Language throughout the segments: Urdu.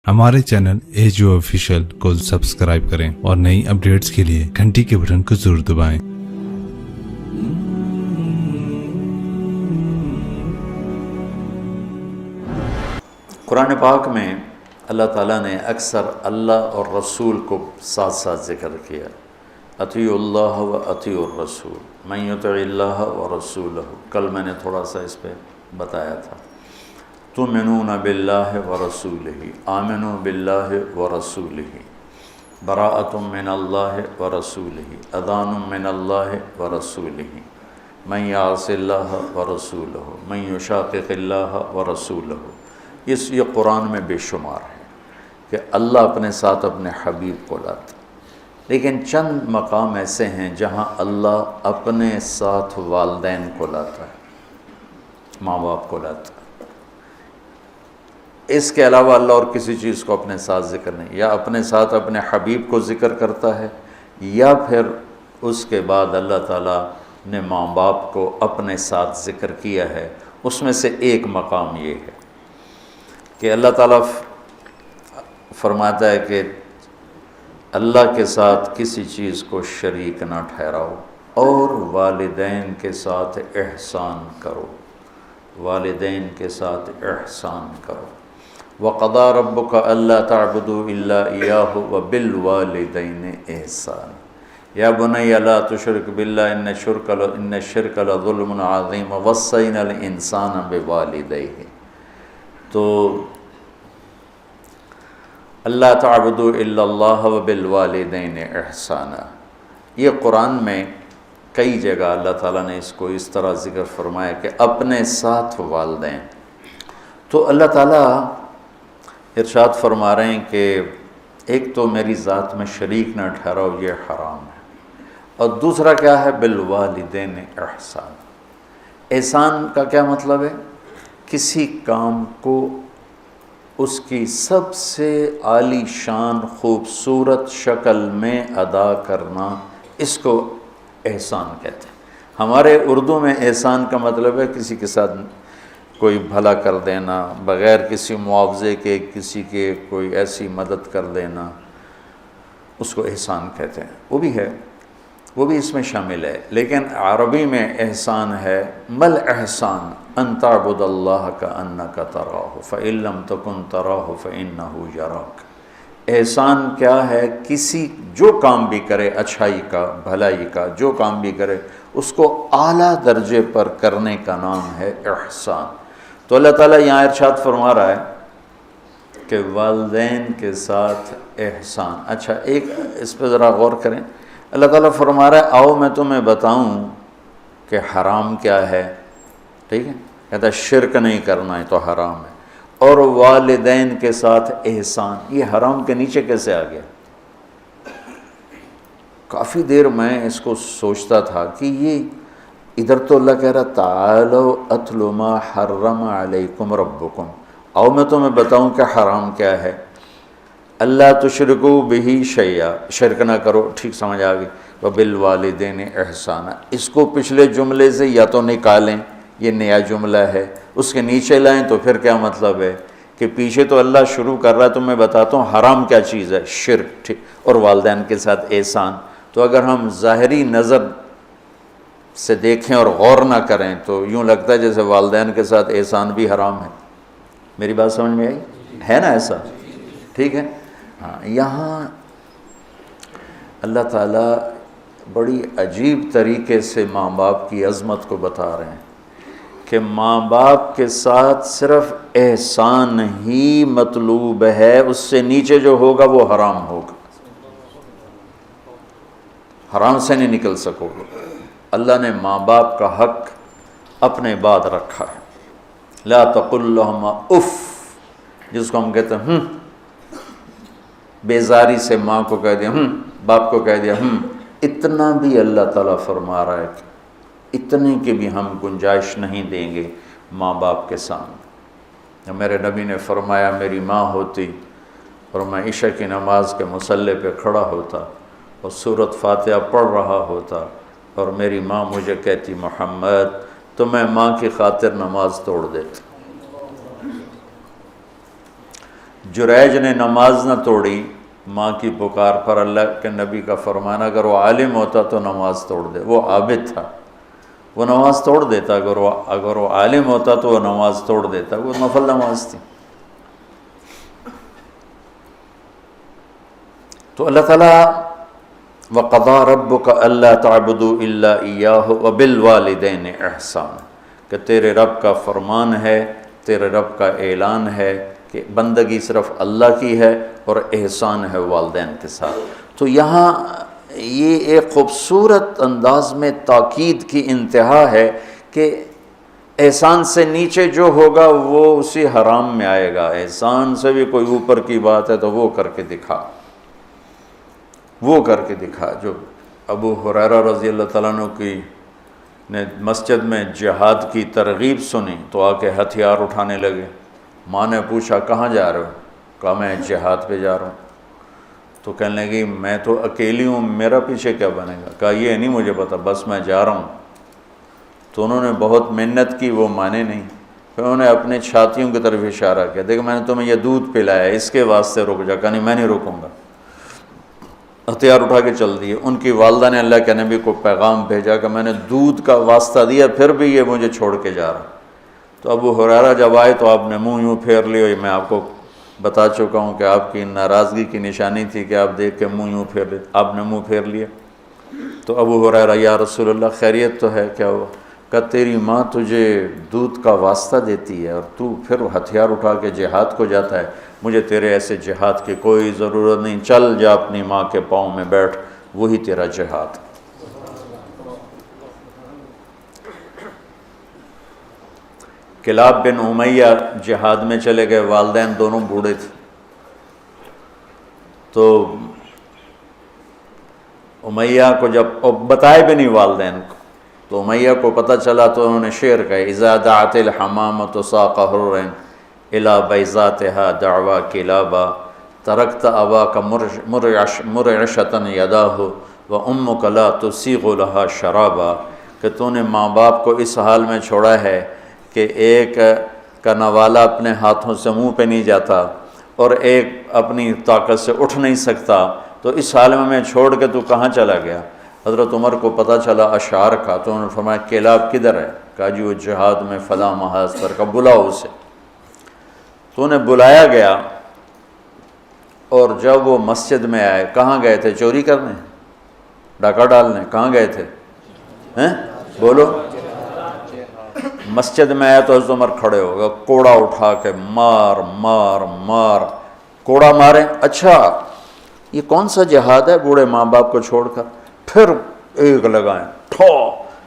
ہمارے چینل AGO آفیشیل کو سبسکرائب کریں اور نئی اپڈیٹس کے لیے گھنٹی کے بٹن کو ضرور دبائیں۔ قرآن پاک میں اللہ تعالیٰ نے اکثر اللہ اور رسول کو ساتھ ساتھ ذکر کیا۔ اطیعوا اللہ و اطیعوا الرسول من یطع اللہ و رسولہ۔ کل میں نے تھوڑا سا اس پہ بتایا تھا۔ تؤمنون باللہ و رسولہ، آمنوا باللہ و رسولہ، براءۃ من اللہ و رسولہ، اذان من اللہ و رسولہ، من یعص اللہ و رسولہ، من یشاقق اللہ و رسولہ۔ یہ قرآن میں بے شمار ہے کہ اللہ اپنے ساتھ اپنے حبیب کو لاتا، لیکن چند مقام ایسے ہیں جہاں اللہ اپنے ساتھ والدین کو لاتا ہے، ماں باپ کو لاتا ہے۔ اس کے علاوہ اللہ اور کسی چیز کو اپنے ساتھ ذکر نہیں، یا اپنے ساتھ اپنے حبیب کو ذکر کرتا ہے، یا پھر اس کے بعد اللہ تعالیٰ نے ماں باپ کو اپنے ساتھ ذکر کیا ہے۔ اس میں سے ایک مقام یہ ہے کہ اللہ تعالیٰ فرماتا ہے کہ اللہ کے ساتھ کسی چیز کو شریک نہ ٹھہراؤ اور والدین کے ساتھ احسان کرو، والدین کے ساتھ احسان کرو۔ وَقَضَىٰ رَبُّكَ أَلَّا تَعْبُدُوا إِلَّا إِيَّاهُ وَبِالْوَالِدَيْنِ إِحْسَانًا يَا بُنَيَّ لَا تُشْرِكْ بِاللَّهِ إِنَّ الشِّرْكَ لَظُلْمٌ عَظِيمٌ وَوَصَّيْنَا الْإِنسَانَ بِوَالِدَيْهِ۔ تو اللہ تعبدوا الا اللہ وبالوالدین احسانا، یہ قرآن میں کئی جگہ اللہ تعالیٰ نے اس کو اس طرح ذکر فرمایا کہ اپنے ساتھ والدین۔ تو اللہ تعالیٰ ارشاد فرما رہے ہیں کہ ایک تو میری ذات میں شریک نہ ٹھہراؤ، یہ حرام ہے، اور دوسرا کیا ہے؟ بالوالدین احسان۔ احسان کا کیا مطلب ہے؟ کسی کام کو اس کی سب سے عالی شان خوبصورت شکل میں ادا کرنا، اس کو احسان کہتے ہیں۔ ہمارے اردو میں احسان کا مطلب ہے کسی کے ساتھ کوئی بھلا کر دینا، بغیر کسی معاوضے کے کسی کے کوئی ایسی مدد کر دینا، اس کو احسان کہتے ہیں۔ وہ بھی ہے، وہ بھی اس میں شامل ہے، لیکن عربی میں احسان ہے مل احسان ان تعبد اللہ کأنک تراہ فإن لم تکن تراہ فإنہ یراک۔ احسان کیا ہے؟ کسی جو کام بھی کرے، اچھائی کا، بھلائی کا جو کام بھی کرے، اس کو اعلیٰ درجے پر کرنے کا نام ہے احسان۔ تو اللہ تعالیٰ یہاں ارشاد فرما رہا ہے کہ والدین کے ساتھ احسان۔ اچھا، ایک اس پہ ذرا غور کریں۔ اللہ تعالیٰ فرما رہا ہے آؤ میں تمہیں بتاؤں کہ حرام کیا ہے، ٹھیک ہے؟ کہتا ہے شرک نہیں کرنا ہے تو حرام ہے، اور والدین کے ساتھ احسان، یہ حرام کے نیچے کیسے آ گیا؟ کافی دیر میں اس کو سوچتا تھا کہ یہ ادھر تو اللہ کہہ رہا تعالوا اتل ما حرم علیکم ربکم، آؤ میں تمہیں بتاؤں کہ حرام کیا ہے۔ اللہ تشرکوا بہ شیئا، شرک نہ کرو، ٹھیک سمجھ آ گئی۔ وبالوالدین احسانا، اس کو پچھلے جملے سے یا تو نکالیں، یہ نیا جملہ ہے، اس کے نیچے لائیں تو پھر کیا مطلب ہے کہ پیچھے تو اللہ شروع کر رہا ہے، تو میں بتاتا ہوں حرام کیا چیز ہے، شرک، ٹھیک، اور والدین کے ساتھ احسان۔ تو اگر ہم ظاہری نظر سے دیکھیں اور غور نہ کریں تو یوں لگتا ہے جیسے والدین کے ساتھ احسان بھی حرام ہے۔ میری بات سمجھ میں آئی؟ ہے نا ایسا؟ ٹھیک ہے۔ ہاں، یہاں اللہ تعالیٰ بڑی عجیب طریقے سے ماں باپ کی عظمت کو بتا رہے ہیں کہ ماں باپ کے ساتھ صرف احسان ہی مطلوب ہے، اس سے نیچے جو ہوگا وہ حرام ہوگا، حرام سے نہیں نکل سکو گے۔ اللہ نے ماں باپ کا حق اپنے بعد رکھا ہے۔ لا تقل لہما اف، جس کو ہم کہتے ہیں بیزاری سے ماں کو کہہ دیا باپ کو کہہ دیا اتنا بھی اللہ تعالیٰ فرما رہا ہے کہ اتنے کی بھی ہم گنجائش نہیں دیں گے ماں باپ کے سامنے۔ میرے نبی نے فرمایا میری ماں ہوتی اور میں عشاء کی نماز کے مصلی پہ کھڑا ہوتا اور سورۃ فاتحہ پڑھ رہا ہوتا اور میری ماں مجھے کہتی محمد، تو میں ماں کی خاطر نماز توڑ دیتا۔ جریج نے نماز نہ توڑی ماں کی پکار پر، اللہ کے نبی کا فرمانا اگر وہ عالم ہوتا تو نماز توڑ دے، وہ عابد تھا وہ نماز توڑ دیتا، اگر وہ عالم ہوتا تو وہ نماز توڑ دیتا، وہ نفل نماز تھی۔ تو اللہ تعالیٰ وَقَضَىٰ رَبُّكَ أَلَّا تَعْبُدُوا إِلَّا إِيَّاهُ وَبِالْوَالِدَيْنِ إِحْسَانًا، کہ تیرے رب کا فرمان ہے، تیرے رب کا اعلان ہے کہ بندگی صرف اللہ کی ہے اور احسان ہے والدین کے ساتھ۔ تو یہاں یہ ایک خوبصورت انداز میں تاکید کی انتہا ہے کہ احسان سے نیچے جو ہوگا وہ اسی حرام میں آئے گا، احسان سے بھی کوئی اوپر کی بات ہے تو وہ کر کے دکھا، وہ کر کے دکھا۔ جو ابو ہریرہ رضی اللہ تعالیٰ عنہ کی نے مسجد میں جہاد کی ترغیب سنی تو آ کے ہتھیار اٹھانے لگے۔ ماں نے پوچھا کہاں جا رہے ہو؟ کہا میں جہاد پہ جا رہا ہوں۔ تو کہنے لگی میں تو اکیلی ہوں، میرا پیچھے کیا بنے گا؟ کہا یہ نہیں مجھے پتا، بس میں جا رہا ہوں۔ تو انہوں نے بہت محنت کی، وہ مانے نہیں۔ پھر انہوں نے اپنے چھاتیوں کی طرف اشارہ کیا، دیکھ میں نے تمہیں یہ دودھ پلایا ہے، اس کے واسطے رک جا۔ کہا نہیں میں نہیں رکوں گا، ہتھیار اٹھا کے چل دیے۔ ان کی والدہ نے اللہ کے نبی کو پیغام بھیجا کہ میں نے دودھ کا واسطہ دیا پھر بھی یہ مجھے چھوڑ کے جا رہا۔ تو ابو ہریرہ جب آئے تو آپ نے منہ یوں پھیر لیا، میں آپ کو بتا چکا ہوں کہ آپ کی ناراضگی کی نشانی تھی کہ آپ دیکھ کے منہ یوں پھیر لے، آپ نے منہ پھیر لیا۔ تو ابو ہریرہ یا رسول اللہ خیریت تو ہے؟ کیا ہوا؟ کہ تیری ماں تجھے دودھ کا واسطہ دیتی ہے اور تو پھر ہتھیار اٹھا کے جہاد کو جاتا ہے، مجھے تیرے ایسے جہاد کی کوئی ضرورت نہیں، چل جا اپنی ماں کے پاؤں میں بیٹھ، وہی تیرا جہاد۔ کلاب بن امیہ جہاد میں چلے گئے، والدین دونوں بوڑھے تھے۔ تو امیہ کو جب بتائے بھی نہیں والدین کو، تو امیہ کو پتہ چلا تو انہوں نے شعر کہا اذا دعت الحمامۃ ساق حر الی بیضاتها دعوی کلابا ترکت اباک مرعشۃ یداہ وامک لا تسیغ لها شرابا، کہ تو نے ماں باپ کو اس حال میں چھوڑا ہے کہ ایک کا نوالا اپنے ہاتھوں سے منہ پہ نہیں جاتا اور ایک اپنی طاقت سے اٹھ نہیں سکتا، تو اس حال میں چھوڑ کے تو کہاں چلا گیا؟ حضرت عمر کو پتہ چلا اشعار کا، تو انہوں نے فرمایا کلاب کدھر ہے؟ کہا جی وہ جہاد میں فلاں محاذ پر، کا بلاؤ اسے۔ تو انہیں بلایا گیا، اور جب وہ مسجد میں آئے، کہاں گئے تھے؟ چوری کرنے، ڈاکہ ڈالنے؟ کہاں گئے تھے؟ بولو۔ مسجد میں آئے تو حضرت عمر کھڑے ہو گئے، کوڑا اٹھا کے مار مار مار، کوڑا مارے، اچھا یہ کون سا جہاد ہے بوڑھے ماں باپ کو چھوڑ کر؟ پھر ایک لگائیں ٹھو،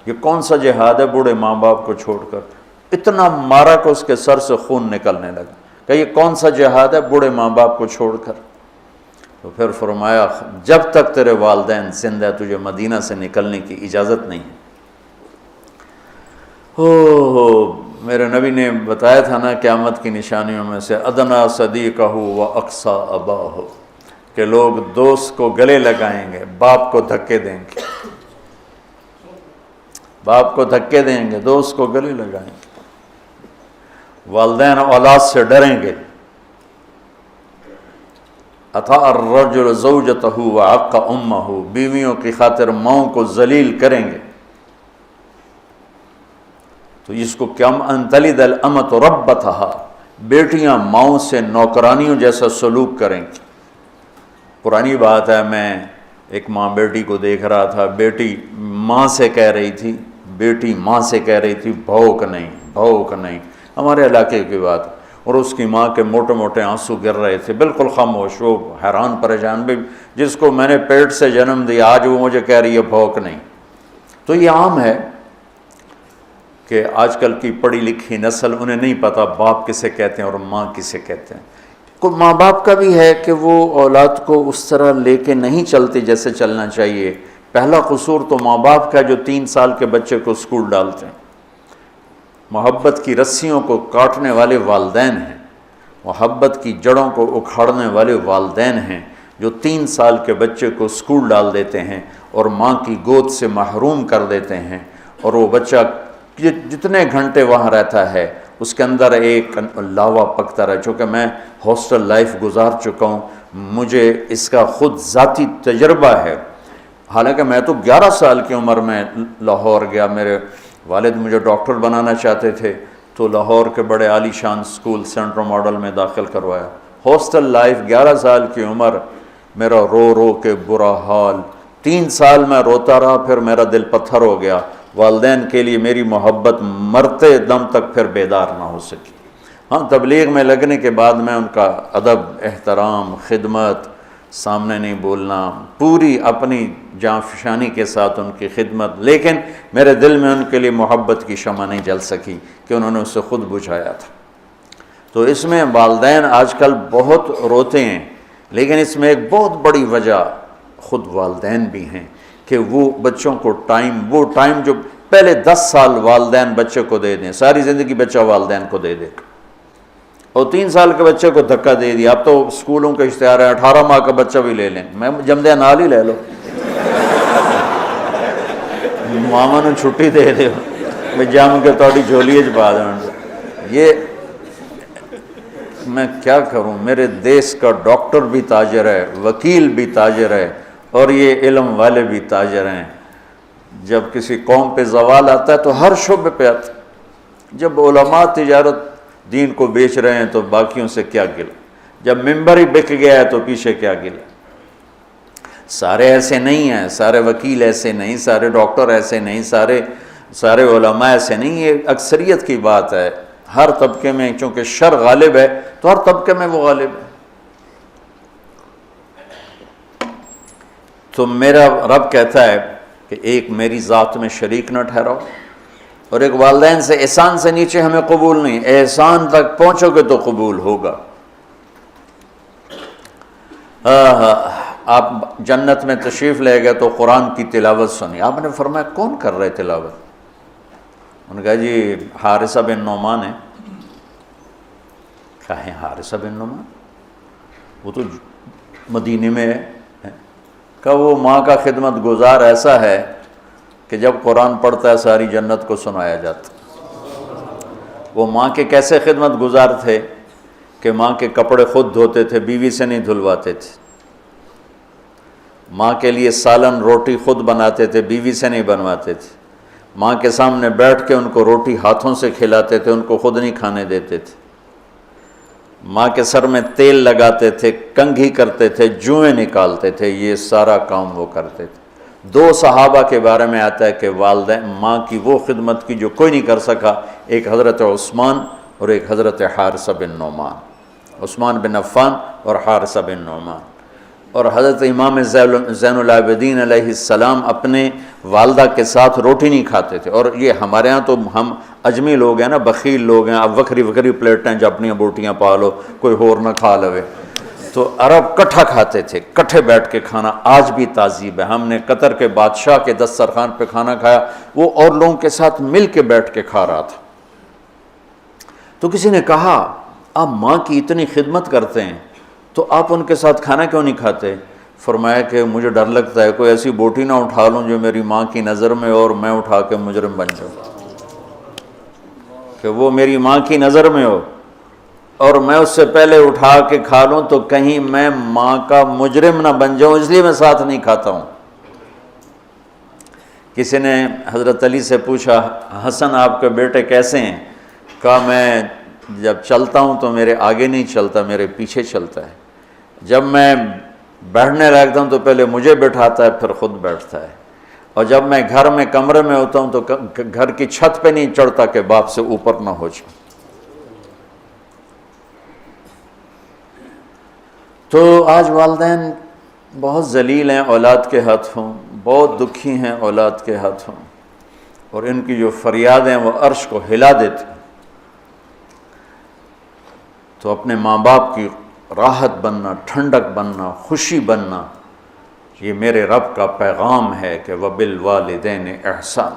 یہ کون سا جہاد ہے بوڑھے ماں باپ کو چھوڑ کر؟ اتنا مارا کہ اس کے سر سے خون نکلنے لگا کہ یہ کون سا جہاد ہے بوڑھے ماں باپ کو چھوڑ کر؟ تو پھر فرمایا جب تک تیرے والدین زندہ تجھے مدینہ سے نکلنے کی اجازت نہیں ہے۔ میرے نبی نے بتایا تھا نا قیامت کی نشانیوں میں سے ادنا صدیقہ و اقصا اباہ، کہ لوگ دوست کو گلے لگائیں گے، باپ کو دھکے دیں گے، باپ کو دھکے دیں گے، دوست کو گلے لگائیں گے، والدین اولاد سے ڈریں گے۔ اطاع الرجل زوجتہ وعق امہ، بیویوں کی خاطر ماؤں کو ذلیل کریں گے۔ تو اس کو کیا انتلد الامۃ ربتھا، بیٹیاں ماؤں سے نوکرانیوں جیسا سلوک کریں گی۔ پرانی بات ہے، میں ایک ماں بیٹی کو دیکھ رہا تھا، بیٹی ماں سے کہہ رہی تھی، بیٹی ماں سے کہہ رہی تھی بھوک نہیں بھوک نہیں، ہمارے علاقے کی بات، اور اس کی ماں کے موٹے موٹے آنسو گر رہے تھے، بالکل خاموش، وہ حیران پریشان، بھی جس کو میں نے پیٹ سے جنم دیا آج وہ مجھے کہہ رہی ہے بھوک نہیں۔ تو یہ عام ہے کہ آج کل کی پڑھی لکھی نسل، انہیں نہیں پتہ باپ کسے کہتے ہیں اور ماں کسے کہتے ہیں۔ کوئی ماں باپ کا بھی ہے کہ وہ اولاد کو اس طرح لے کے نہیں چلتے جیسے چلنا چاہیے۔ پہلا قصور تو ماں باپ کا جو 3 سال کے بچے کو اسکول ڈالتے ہیں۔ محبت کی رسیوں کو کاٹنے والے والدین ہیں، محبت کی جڑوں کو اکھاڑنے والے والدین ہیں جو 3 سال کے بچے کو اسکول ڈال دیتے ہیں اور ماں کی گود سے محروم کر دیتے ہیں، اور وہ بچہ جتنے گھنٹے وہاں رہتا ہے اس کے اندر ایک لاوا پکتا رہا. چونکہ میں ہاسٹل لائف گزار چکا ہوں, مجھے اس کا خود ذاتی تجربہ ہے. حالانکہ میں تو 11 سال کی عمر میں لاہور گیا. میرے والد مجھے ڈاکٹر بنانا چاہتے تھے, تو لاہور کے بڑے عالی شان اسکول سینٹرل ماڈل میں داخل کروایا. ہاسٹل لائف 11 سال کی عمر, میرا رو رو کے برا حال. 3 سال میں روتا رہا, پھر میرا دل پتھر ہو گیا. والدین کے لیے میری محبت مرتے دم تک پھر بیدار نہ ہو سکی. ہاں, تبلیغ میں لگنے کے بعد میں ان کا ادب, احترام, خدمت, سامنے نہیں بولنا, پوری اپنی جاں فشانی کے ساتھ ان کی خدمت, لیکن میرے دل میں ان کے لیے محبت کی شمع نہیں جل سکی کہ انہوں نے اسے خود بجھایا تھا. تو اس میں والدین آج کل بہت روتے ہیں, لیکن اس میں ایک بہت بڑی وجہ خود والدین بھی ہیں کہ وہ بچوں کو وہ ٹائم جو پہلے 10 سال والدین بچے کو دے دیں, ساری زندگی بچہ والدین کو دے دے, اور 3 سال کے بچے کو دھکا دے دیا. اب تو اسکولوں کا اشتہار ہے 18 ماہ کا بچہ بھی لے لیں, میں جمدے نال ہی لے لو, ماما نے چھٹی دے دے, میں جم کے تھوڑی جھولی چ پا دیں. یہ میں کیا کروں, میرے دیس کا ڈاکٹر بھی تاجر ہے, وکیل بھی تاجر ہے, اور یہ علم والے بھی تاجر ہیں. جب کسی قوم پہ زوال آتا ہے تو ہر شعبے پہ آتا ہے. جب علماء تجارت دین کو بیچ رہے ہیں تو باقیوں سے کیا گلا, جب ممبر ہی بک گیا ہے تو پیچھے کیا گلا. سارے ایسے نہیں ہیں, سارے وکیل ایسے نہیں, سارے ڈاکٹر ایسے نہیں, سارے علماء ایسے نہیں. یہ اکثریت کی بات ہے. ہر طبقے میں چونکہ شر غالب ہے تو ہر طبقے میں وہ غالب ہے. تو میرا رب کہتا ہے کہ ایک میری ذات میں شریک نہ ٹھہراؤ, اور ایک والدین سے احسان سے نیچے ہمیں قبول نہیں. احسان تک پہنچو گے تو قبول ہوگا. آپ جنت میں تشریف لے گئے تو قرآن کی تلاوت سنی. آپ نے فرمایا کون کر رہے تلاوت؟ انہوں نے کہا جی حارثہ بن نعمان ہے. کہا ہے حارثہ بن نعمان؟ وہ تو مدینے میں ہے. کہ وہ ماں کا خدمت گزار ایسا ہے کہ جب قرآن پڑھتا ہے ساری جنت کو سنایا جاتا. وہ ماں کے کیسے خدمت گزار تھے کہ ماں کے کپڑے خود دھوتے تھے, بیوی سے نہیں دھلواتے تھے. ماں کے لیے سالن روٹی خود بناتے تھے, بیوی سے نہیں بنواتے تھے. ماں کے سامنے بیٹھ کے ان کو روٹی ہاتھوں سے کھلاتے تھے, ان کو خود نہیں کھانے دیتے تھے. ماں کے سر میں تیل لگاتے تھے, کنگھی کرتے تھے, جوئیں نکالتے تھے, یہ سارا کام وہ کرتے تھے. 2 صحابہ کے بارے میں آتا ہے کہ والدین ماں کی وہ خدمت کی جو کوئی نہیں کر سکا, ایک حضرت عثمان اور ایک حضرت حارثہ بن نعمان. عثمان بن عفان اور حارثہ بن نعمان. اور حضرت امام زین العابدین علیہ السلام اپنے والدہ کے ساتھ روٹی نہیں کھاتے تھے. اور یہ ہمارے ہاں تو ہم اجمی لوگ ہیں نا, بخیل لوگ ہیں, اب وکری پلیٹیں جو اپنی بوٹیاں پا لو, کوئی اور نہ کھا لوے. تو عرب کٹھا کھاتے تھے, کٹھے بیٹھ کے کھانا آج بھی تہذیب ہے. ہم نے قطر کے بادشاہ کے دسترخوان پہ کھانا کھایا, وہ اور لوگوں کے ساتھ مل کے بیٹھ کے کھا رہا تھا. تو کسی نے کہا آپ ماں کی اتنی خدمت کرتے ہیں تو آپ ان کے ساتھ کھانا کیوں نہیں کھاتے؟ فرمایا کہ مجھے ڈر لگتا ہے کوئی ایسی بوٹی نہ اٹھا لوں جو میری ماں کی نظر میں اور میں اٹھا کے مجرم بن جاؤں, کہ وہ میری ماں کی نظر میں ہو اور میں اس سے پہلے اٹھا کے کھا لوں تو کہیں میں ماں کا مجرم نہ بن جاؤں, اس لیے میں ساتھ نہیں کھاتا ہوں. کسی نے حضرت علی سے پوچھا حسن آپ کے بیٹے کیسے ہیں؟ کہا میں جب چلتا ہوں تو میرے آگے نہیں چلتا, میرے پیچھے چلتا ہے. جب میں بیٹھنے لگتا ہوں تو پہلے مجھے بٹھاتا ہے پھر خود بیٹھتا ہے, اور جب میں گھر میں کمرے میں ہوتا ہوں تو گھر کی چھت پہ نہیں چڑھتا کہ باپ سے اوپر نہ ہو جاؤں. تو آج والدین بہت ذلیل ہیں اولاد کے ہاتھوں, بہت دکھی ہیں اولاد کے ہاتھوں, اور ان کی جو فریادیں وہ عرش کو ہلا دیتی. تو اپنے ماں باپ کی راحت بننا, ٹھنڈک بننا, خوشی بننا, یہ میرے رب کا پیغام ہے کہ وَبِالْوَالِدَيْنِ احسان.